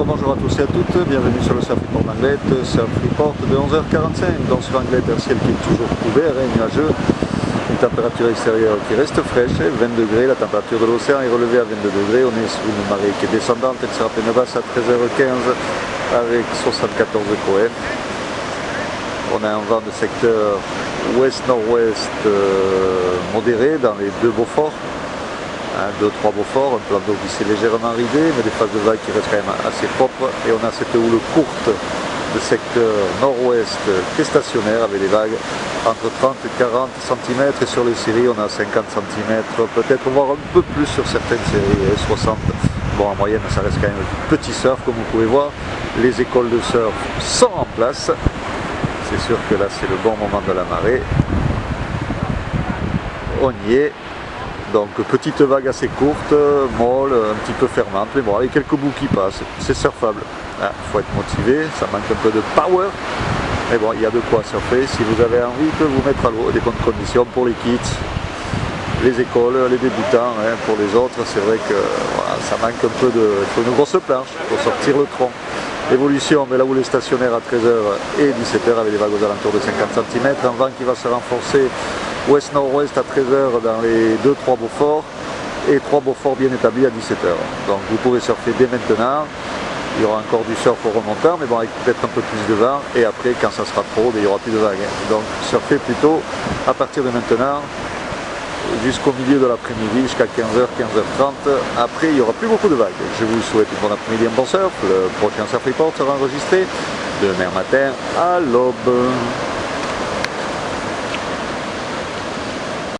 Bonjour à tous et à toutes, bienvenue sur le Surf Report d'Anglet, Surf Report de 11h45, donc sur Anglet, un ciel qui est toujours couvert et nuageux, une température extérieure qui reste fraîche, 20 degrés, la température de l'océan est relevée à 22 degrés, on est sous une marée qui est descendante, elle sera pleine basse à 13h15 avec 74 coef. On a un vent de secteur ouest-nord-ouest modéré dans les deux Beauforts. 2-3 Beauforts, un plan d'eau qui s'est légèrement ridé, mais des phases de vagues qui restent quand même assez propres. Et on a cette houle courte de secteur nord-ouest qui est stationnaire avec des vagues entre 30 et 40 cm. Et sur les séries, on a 50 cm, peut-être voire un peu plus sur certaines séries, 60. Bon, en moyenne, ça reste quand même petit surf, comme vous pouvez voir. Les écoles de surf sont en place. C'est sûr que là, c'est le bon moment de la marée. On y est. Donc petite vague assez courte, molle, un petit peu fermante, mais bon, avec quelques bouts qui passent, c'est surfable. Il faut être motivé, ça manque un peu de power, mais bon, il y a de quoi surfer si vous avez envie de vous mettre à l'eau. Des bonnes conditions pour les kids, les écoles, les débutants. Pour les autres, c'est vrai que voilà, ça manque un peu de... Il faut une grosse planche pour sortir le tronc. Évolution, mais la houle est stationnaire à 13h et 17h avec des vagues aux alentours de 50 cm, un vent qui va se renforcer ouest-nord-ouest à 13h dans les 2-3 Beauforts et 3 Beauforts bien établis à 17h. Donc vous pouvez surfer dès maintenant, il y aura encore du surf au remontant, mais bon avec peut-être un peu plus de vent, et après quand ça sera trop, il n'y aura plus de vagues. Donc surfez plutôt à partir de maintenant jusqu'au milieu de l'après-midi, jusqu'à 15h, 15h30. Après, il n'y aura plus beaucoup de vagues. Je vous souhaite une bonne après-midi, un bon surf. Le prochain Surf Report sera enregistré demain matin à l'aube.